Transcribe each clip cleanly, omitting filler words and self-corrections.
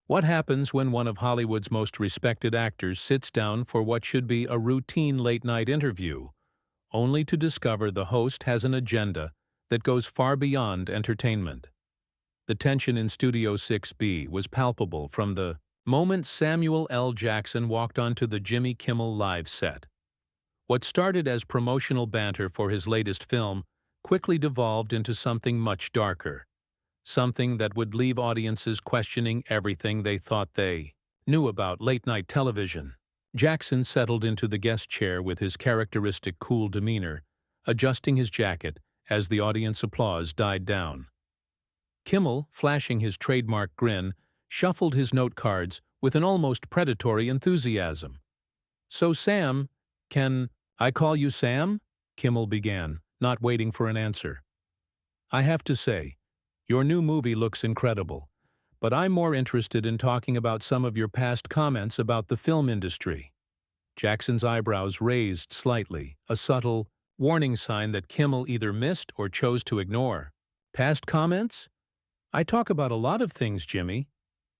What happens when one of Hollywood's most respected actors sits down for what should be a routine late-night interview, only to discover the host has an agenda that goes far beyond entertainment? The tension in Studio 6B was palpable from the moment Samuel L. Jackson walked onto the Jimmy Kimmel Live set. What started as promotional banter for his latest film quickly devolved into something much darker, something that would leave audiences questioning everything they thought they knew about late-night television. Jackson settled into the guest chair with his characteristic cool demeanor, adjusting his jacket as the audience applause died down. Kimmel, flashing his trademark grin, shuffled his note cards with an almost predatory enthusiasm. "So, Sam, can I call you Sam?" Kimmel began, not waiting for an answer. "I have to say, your new movie looks incredible, but I'm more interested in talking about some of your past comments about the film industry." Jackson's eyebrows raised slightly, a subtle, warning sign that Kimmel either missed or chose to ignore. "Past comments? I talk about a lot of things, Jimmy.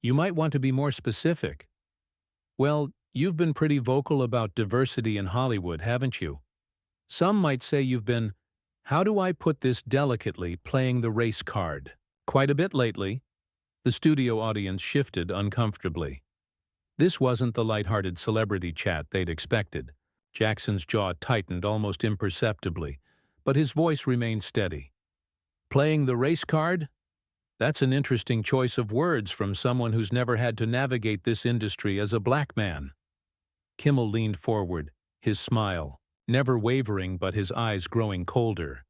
You might want to be more specific." "Well, you've been pretty vocal about diversity in Hollywood, haven't you? Some might say you've been, how do I put this delicately, playing the race card quite a bit lately." The studio audience shifted uncomfortably. This wasn't the light-hearted celebrity chat they'd expected. Jackson's jaw tightened almost imperceptibly, but his voice remained steady. "Playing the race card? That's an interesting choice of words from someone who's never had to navigate this industry as a black man." Kimmel leaned forward, his smile never wavering but his eyes growing colder.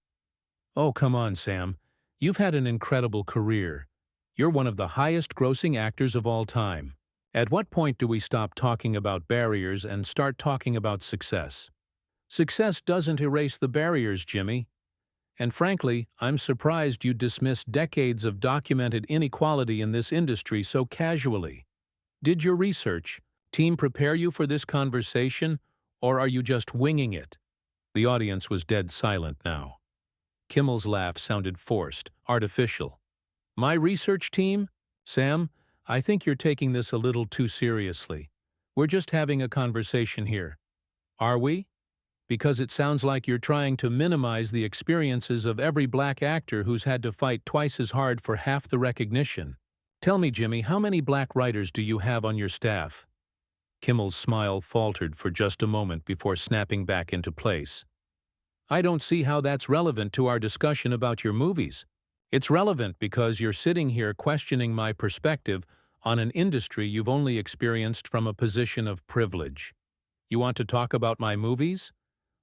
"Oh, come on, Sam. You've had an incredible career. You're one of the highest-grossing actors of all time. At what point do we stop talking about barriers and start talking about success? Success doesn't erase the barriers, Jimmy. And frankly, I'm surprised you dismissed decades of documented inequality in this industry so casually. Did your research team prepare you for this conversation, or are you just winging it?" The audience was dead silent now. Kimmel's laugh sounded forced, artificial. "My research team? Sam, I think you're taking this a little too seriously. We're just having a conversation here. Are we? Because it sounds like you're trying to minimize the experiences of every black actor who's had to fight twice as hard for half the recognition. Tell me, Jimmy, how many black writers do you have on your staff?" Kimmel's smile faltered for just a moment before snapping back into place. "I don't see how that's relevant to our discussion about your movies. It's relevant because you're sitting here questioning my perspective on an industry you've only experienced from a position of privilege. You want to talk about my movies?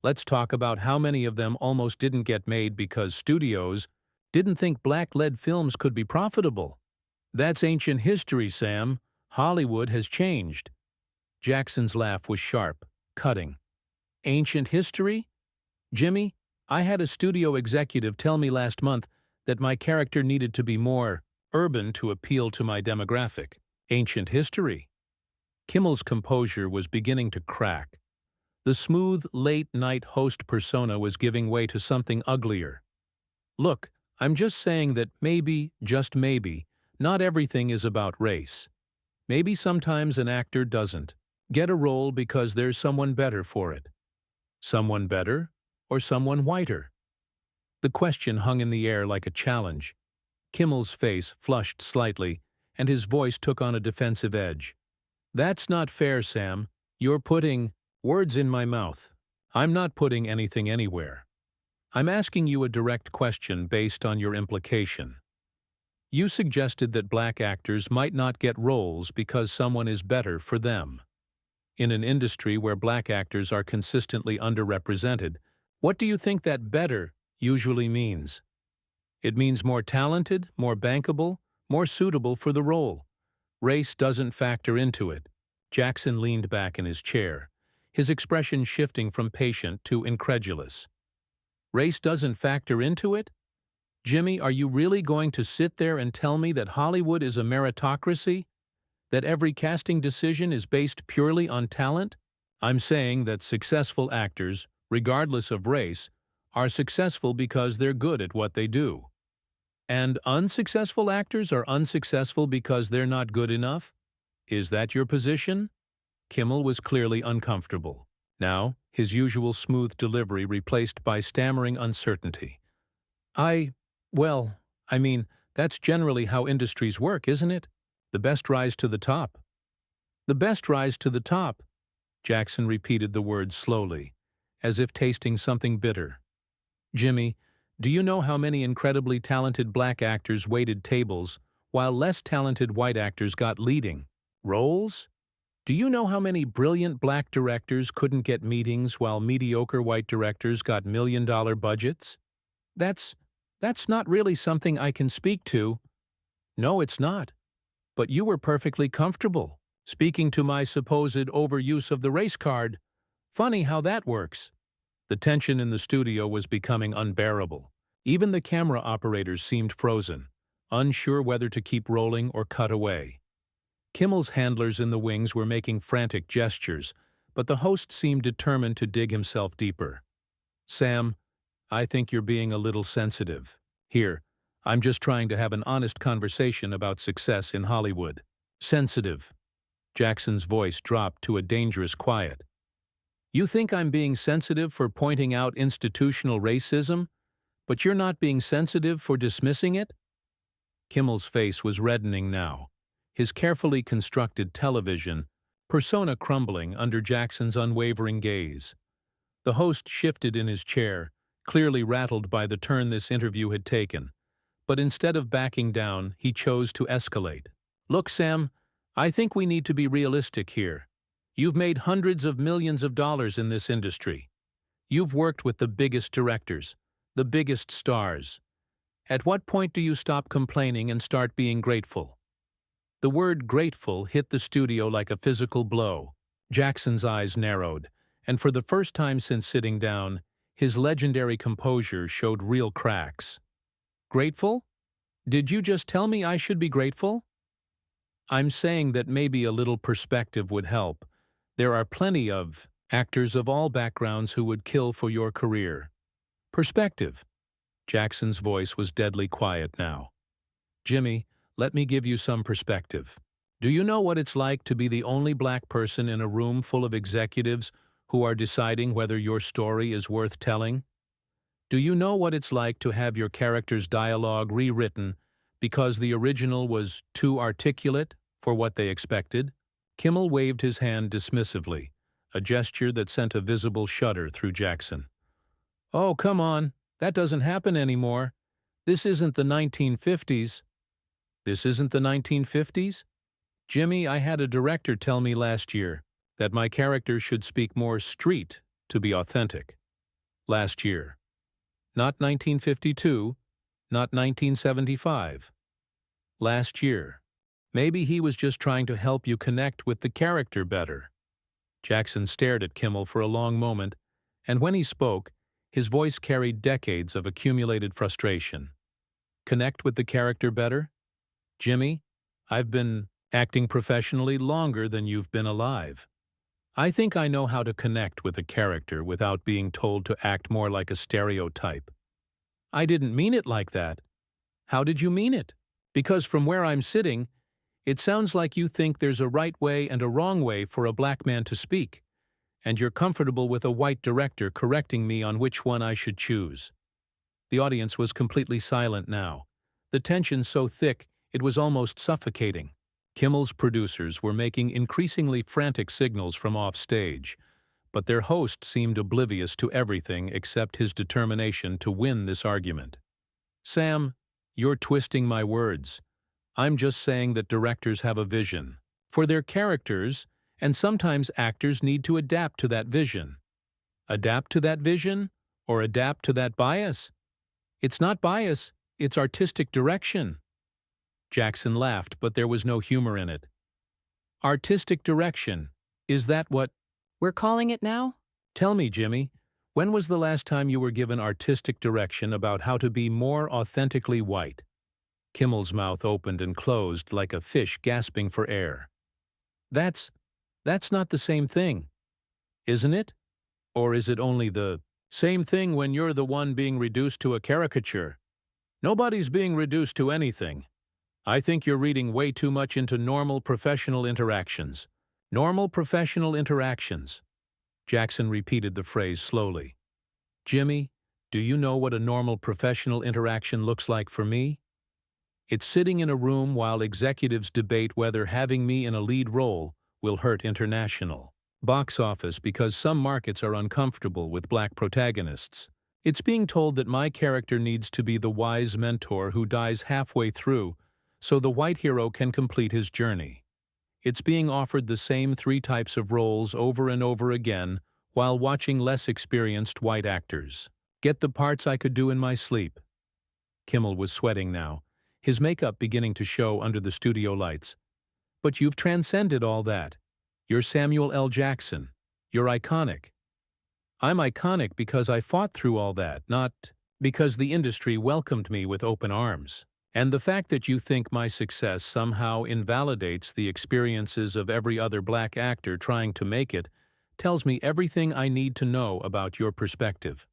Let's talk about how many of them almost didn't get made because studios didn't think black-led films could be profitable. That's ancient history, Sam. Hollywood has changed." Jackson's laugh was sharp, cutting. "Ancient history? Jimmy, I had a studio executive tell me last month that my character needed to be more urban to appeal to my demographic. Ancient history?" Kimmel's composure was beginning to crack. The smooth, late-night host persona was giving way to something uglier. "Look, I'm just saying that maybe, just maybe, not everything is about race. Maybe sometimes an actor doesn't get a role because there's someone better for it. Someone better or someone whiter?" The question hung in the air like a challenge. Kimmel's face flushed slightly, and his voice took on a defensive edge. "That's not fair, Sam. You're putting words in my mouth. I'm not putting anything anywhere. I'm asking you a direct question based on your implication. You suggested that black actors might not get roles because someone is better for them. In an industry where black actors are consistently underrepresented, what do you think that better usually means? It means more talented, more bankable, more suitable for the role. Race doesn't factor into it." Jackson leaned back in his chair, his expression shifting from patient to incredulous. "Race doesn't factor into it? Jimmy, are you really going to sit there and tell me that Hollywood is a meritocracy? That every casting decision is based purely on talent? I'm saying that successful actors, regardless of race, are successful because they're good at what they do. And unsuccessful actors are unsuccessful because they're not good enough? Is that your position? Kimmel was clearly uncomfortable. Now, his usual smooth delivery replaced by stammering uncertainty. Well, I mean, that's generally how industries work, isn't it? The best rise to the top. The best rise to the top. Jackson repeated the words slowly, as if tasting something bitter. Jimmy, do you know how many incredibly talented black actors waited tables while less talented white actors got leading roles? Do you know how many brilliant black directors couldn't get meetings while mediocre white directors got million-dollar budgets? That's not really something I can speak to. No, it's not. But you were perfectly comfortable speaking to my supposed overuse of the race card. Funny how that works. The tension in the studio was becoming unbearable. Even the camera operators seemed frozen, unsure whether to keep rolling or cut away. Kimmel's handlers in the wings were making frantic gestures, but the host seemed determined to dig himself deeper. Sam, I think you're being a little sensitive. Here, I'm just trying to have an honest conversation about success in Hollywood. Sensitive. Jackson's voice dropped to a dangerous quiet. You think I'm being sensitive for pointing out institutional racism, but you're not being sensitive for dismissing it? Kimmel's face was reddening now, his carefully constructed television persona crumbling under Jackson's unwavering gaze. The host shifted in his chair, clearly rattled by the turn this interview had taken, but instead of backing down, he chose to escalate. Look, Sam, I think we need to be realistic here. You've made hundreds of millions of dollars in this industry. You've worked with the biggest directors, the biggest stars. At what point do you stop complaining and start being grateful? The word grateful hit the studio like a physical blow. Jackson's eyes narrowed, and for the first time since sitting down, his legendary composure showed real cracks. Grateful? Did you just tell me I should be grateful? I'm saying that maybe a little perspective would help. There are plenty of actors of all backgrounds who would kill for your career. Perspective. Jackson's voice was deadly quiet now. Jimmy, let me give you some perspective. Do you know what it's like to be the only black person in a room full of executives who are deciding whether your story is worth telling? Do you know what it's like to have your character's dialogue rewritten because the original was too articulate for what they expected? Kimmel waved his hand dismissively, a gesture that sent a visible shudder through Jackson. Oh, come on, that doesn't happen anymore. This isn't the 1950s. This isn't the 1950s? Jimmy, I had a director tell me last year that my character should speak more street to be authentic. Last year. Not 1952, not 1975. Last year. Maybe he was just trying to help you connect with the character better. Jackson stared at Kimmel for a long moment, and when he spoke, his voice carried decades of accumulated frustration. Connect with the character better? Jimmy, I've been acting professionally longer than you've been alive. I think I know how to connect with a character without being told to act more like a stereotype. I didn't mean it like that. How did you mean it? Because from where I'm sitting, it sounds like you think there's a right way and a wrong way for a black man to speak, and you're comfortable with a white director correcting me on which one I should choose. The audience was completely silent now, the tension so thick it was almost suffocating. Kimmel's producers were making increasingly frantic signals from off-stage, but their host seemed oblivious to everything except his determination to win this argument. Sam, you're twisting my words. I'm just saying that directors have a vision for their characters, and sometimes actors need to adapt to that vision. Adapt to that vision, or adapt to that bias? It's not bias, it's artistic direction. Jackson laughed, but there was no humor in it. Artistic direction, is that what we're calling it now? Tell me, Jimmy, when was the last time you were given artistic direction about how to be more authentically white? Kimmel's mouth opened and closed like a fish gasping for air. That's not the same thing, isn't it? Or is it only the same thing when you're the one being reduced to a caricature? Nobody's being reduced to anything. I think you're reading way too much into normal professional interactions. Normal professional interactions. Jackson repeated the phrase slowly. Jimmy, do you know what a normal professional interaction looks like for me? It's sitting in a room while executives debate whether having me in a lead role will hurt international box office because some markets are uncomfortable with black protagonists. It's being told that my character needs to be the wise mentor who dies halfway through so the white hero can complete his journey. It's being offered the same three types of roles over and over again while watching less experienced white actors get the parts I could do in my sleep. Kimmel was sweating now, his makeup beginning to show under the studio lights. But you've transcended all that. You're Samuel L. Jackson. You're iconic. I'm iconic because I fought through all that, not because the industry welcomed me with open arms. And the fact that you think my success somehow invalidates the experiences of every other black actor trying to make it tells me everything I need to know about your perspective.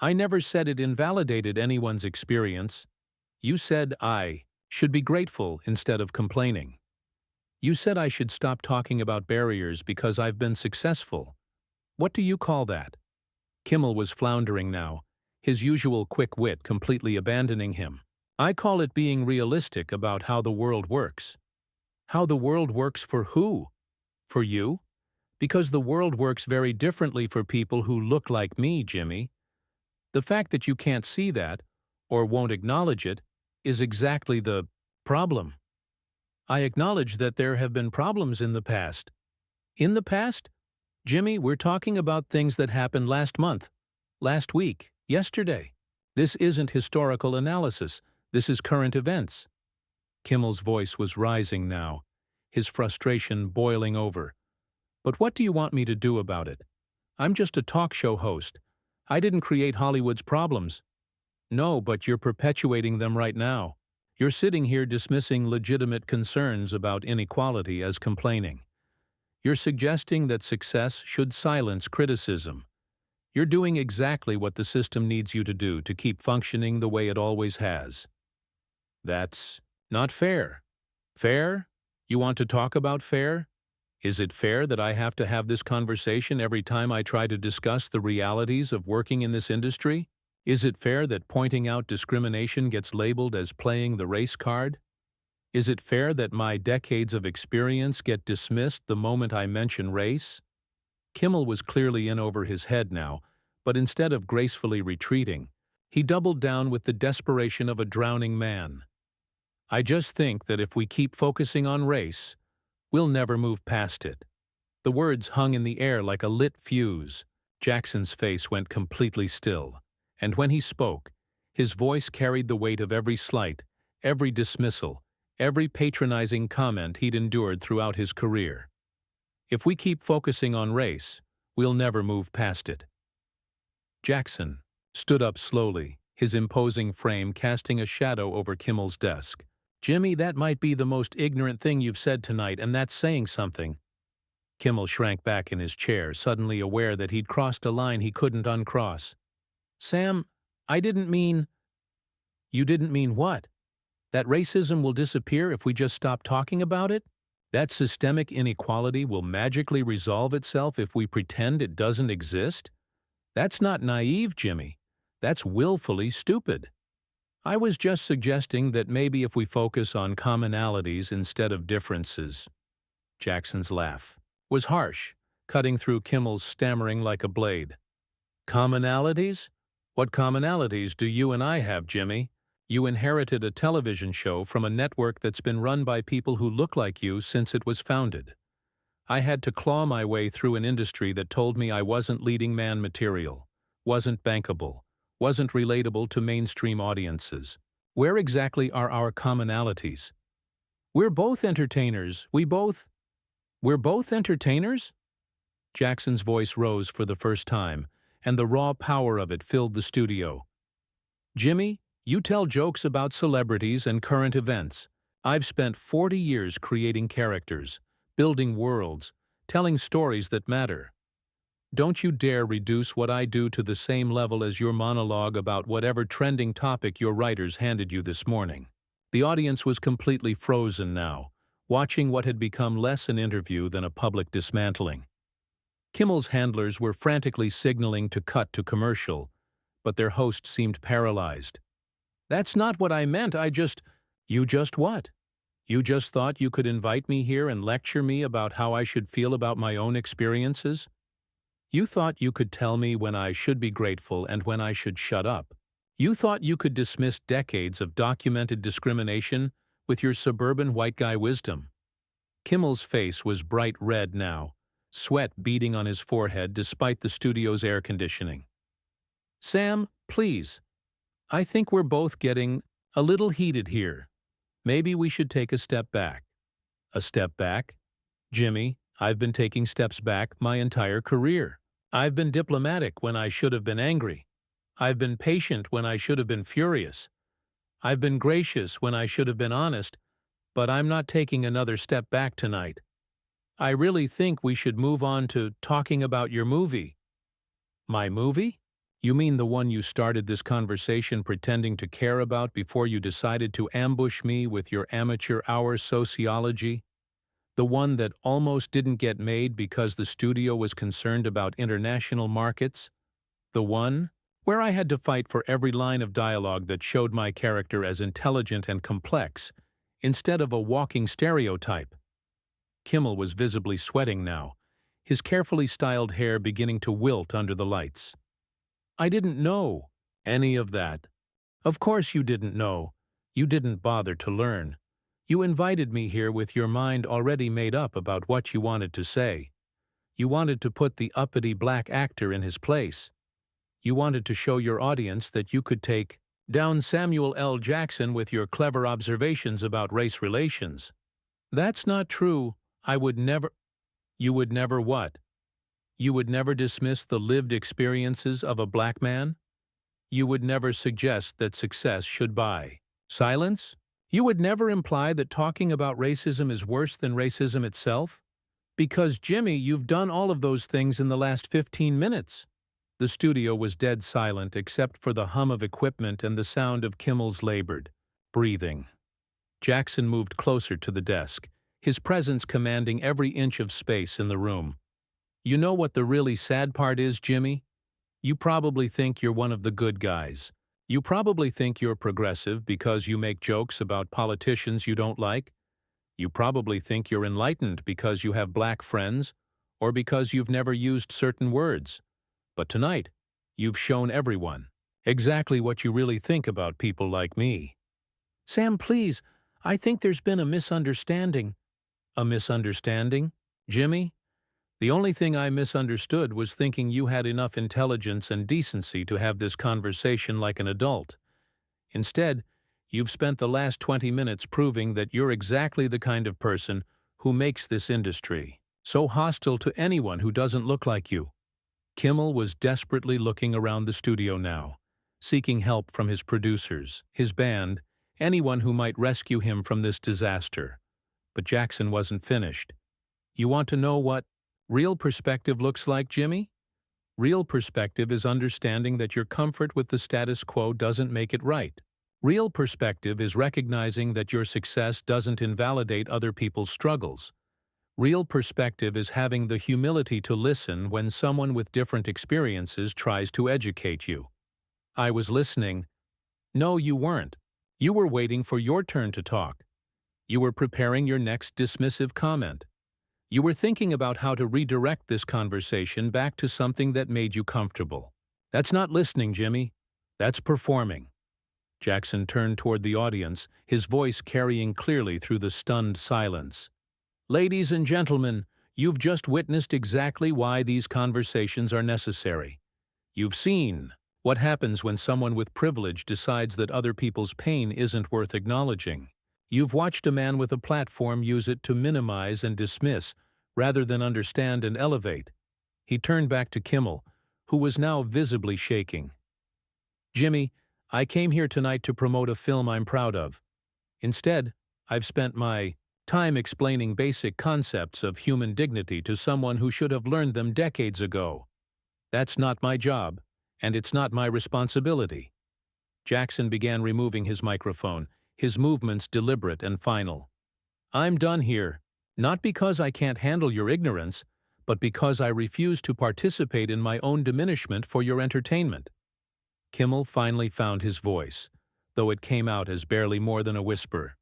I never said it invalidated anyone's experience. You said I should be grateful instead of complaining. You said I should stop talking about barriers because I've been successful. What do you call that? Kimmel was floundering now, his usual quick wit completely abandoning him. I call it being realistic about how the world works. How the world works for who? For you? Because the world works very differently for people who look like me, Jimmy. The fact that you can't see that, or won't acknowledge it, is exactly the problem. I acknowledge that there have been problems in the past. In the past? Jimmy, we're talking about things that happened last month, last week, yesterday. This isn't historical analysis. This is current events. Kimmel's voice was rising now, his frustration boiling over. But what do you want me to do about it? I'm just a talk show host. I didn't create Hollywood's problems. No, but you're perpetuating them right now. You're sitting here dismissing legitimate concerns about inequality as complaining. You're suggesting that success should silence criticism. You're doing exactly what the system needs you to do to keep functioning the way it always has. That's not fair. Fair? You want to talk about fair? Is it fair that I have to have this conversation every time I try to discuss the realities of working in this industry? Is it fair that pointing out discrimination gets labeled as playing the race card? Is it fair that my decades of experience get dismissed the moment I mention race? Kimmel was clearly in over his head now, but instead of gracefully retreating, he doubled down with the desperation of a drowning man. I just think that if we keep focusing on race, we'll never move past it. The words hung in the air like a lit fuse. Jackson's face went completely still, and when he spoke, his voice carried the weight of every slight, every dismissal, every patronizing comment he'd endured throughout his career. If we keep focusing on race, we'll never move past it. Jackson stood up slowly, his imposing frame casting a shadow over Kimmel's desk. Jimmy, that might be the most ignorant thing you've said tonight, and that's saying something. Kimmel shrank back in his chair, suddenly aware that he'd crossed a line he couldn't uncross. Sam, I didn't mean... You didn't mean what? That racism will disappear if we just stop talking about it? That systemic inequality will magically resolve itself if we pretend it doesn't exist? That's not naive, Jimmy. That's willfully stupid. I was just suggesting that maybe if we focus on commonalities instead of differences. Jackson's laugh was harsh, cutting through Kimmel's stammering like a blade. Commonalities? What commonalities do you and I have, Jimmy? You inherited a television show from a network that's been run by people who look like you since it was founded. I had to claw my way through an industry that told me I wasn't leading man material, wasn't bankable, wasn't relatable to mainstream audiences. Where exactly are our commonalities? We're both entertainers. We're both entertainers? Jackson's voice rose for the first time, and the raw power of it filled the studio. Jimmy, you tell jokes about celebrities and current events. I've spent 40 years creating characters, building worlds, telling stories that matter. Don't you dare reduce what I do to the same level as your monologue about whatever trending topic your writers handed you this morning. The audience was completely frozen now, watching what had become less an interview than a public dismantling. Kimmel's handlers were frantically signaling to cut to commercial, but their host seemed paralyzed. "That's not what I meant, You just what? You just thought you could invite me here and lecture me about how I should feel about my own experiences? You thought you could tell me when I should be grateful and when I should shut up? You thought you could dismiss decades of documented discrimination with your suburban white guy wisdom?" Kimmel's face was bright red now, sweat beading on his forehead despite the studio's air conditioning. "Sam, please. I think we're both getting a little heated here. Maybe we should take a step back." "A step back? Jimmy, I've been taking steps back my entire career. I've been diplomatic when I should have been angry. I've been patient when I should have been furious. I've been gracious when I should have been honest, but I'm not taking another step back tonight. I really think we should move on to talking about your movie." "My movie? You mean the one you started this conversation pretending to care about before you decided to ambush me with your amateur hour sociology? The one that almost didn't get made because the studio was concerned about international markets? The one where I had to fight for every line of dialogue that showed my character as intelligent and complex, instead of a walking stereotype?" Kimmel was visibly sweating now, his carefully styled hair beginning to wilt under the lights. "I didn't know any of that." "Of course you didn't know. You didn't bother to learn. You invited me here with your mind already made up about what you wanted to say. You wanted to put the uppity black actor in his place. You wanted to show your audience that you could take down Samuel L. Jackson with your clever observations about race relations. That's not true. I would never—" "You would never what? You would never dismiss the lived experiences of a black man? You would never suggest that success should buy silence? You would never imply that talking about racism is worse than racism itself? Because, Jimmy, you've done all of those things in the last 15 minutes. The studio was dead silent except for the hum of equipment and the sound of Kimmel's labored breathing. Jackson moved closer to the desk, his presence commanding every inch of space in the room. "You know what the really sad part is, Jimmy? You probably think you're one of the good guys. You probably think you're progressive because you make jokes about politicians you don't like. You probably think you're enlightened because you have black friends or because you've never used certain words. But tonight, you've shown everyone exactly what you really think about people like me." "Sam, please, I think there's been a misunderstanding." "A misunderstanding? Jimmy? The only thing I misunderstood was thinking you had enough intelligence and decency to have this conversation like an adult. Instead, you've spent the last 20 minutes proving that you're exactly the kind of person who makes this industry so hostile to anyone who doesn't look like you." Kimmel was desperately looking around the studio now, seeking help from his producers, his band, anyone who might rescue him from this disaster. But Jackson wasn't finished. "You want to know what real perspective looks like, Jimmy? Real perspective is understanding that your comfort with the status quo doesn't make it right. Real perspective is recognizing that your success doesn't invalidate other people's struggles. Real perspective is having the humility to listen when someone with different experiences tries to educate you." "I was listening." "No, you weren't. You were waiting for your turn to talk. You were preparing your next dismissive comment. You were thinking about how to redirect this conversation back to something that made you comfortable. That's not listening, Jimmy. That's performing." Jackson turned toward the audience, his voice carrying clearly through the stunned silence. "Ladies and gentlemen, you've just witnessed exactly why these conversations are necessary. You've seen what happens when someone with privilege decides that other people's pain isn't worth acknowledging. You've watched a man with a platform use it to minimize and dismiss rather than understand and elevate." He turned back to Kimmel, who was now visibly shaking. "Jimmy, I came here tonight to promote a film I'm proud of. Instead, I've spent my time explaining basic concepts of human dignity to someone who should have learned them decades ago. That's not my job, and it's not my responsibility." Jackson began removing his microphone, his movements deliberate and final. "I'm done here, not because I can't handle your ignorance, but because I refuse to participate in my own diminishment for your entertainment." Kimmel finally found his voice, though it came out as barely more than a whisper.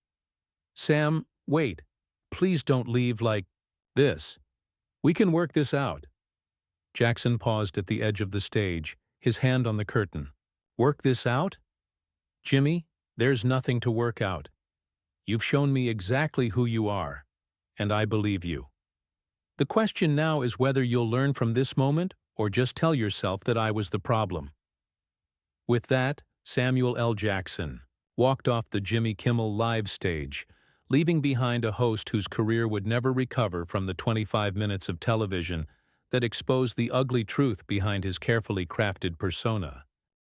"Sam, wait. Please don't leave like this. We can work this out." Jackson paused at the edge of the stage, his hand on the curtain. "Work this out? Jimmy, there's nothing to work out. You've shown me exactly who you are, and I believe you. The question now is whether you'll learn from this moment or just tell yourself that I was the problem." With that, Samuel L. Jackson walked off the Jimmy Kimmel Live stage, leaving behind a host whose career would never recover from the 25 minutes of television that exposed the ugly truth behind his carefully crafted persona.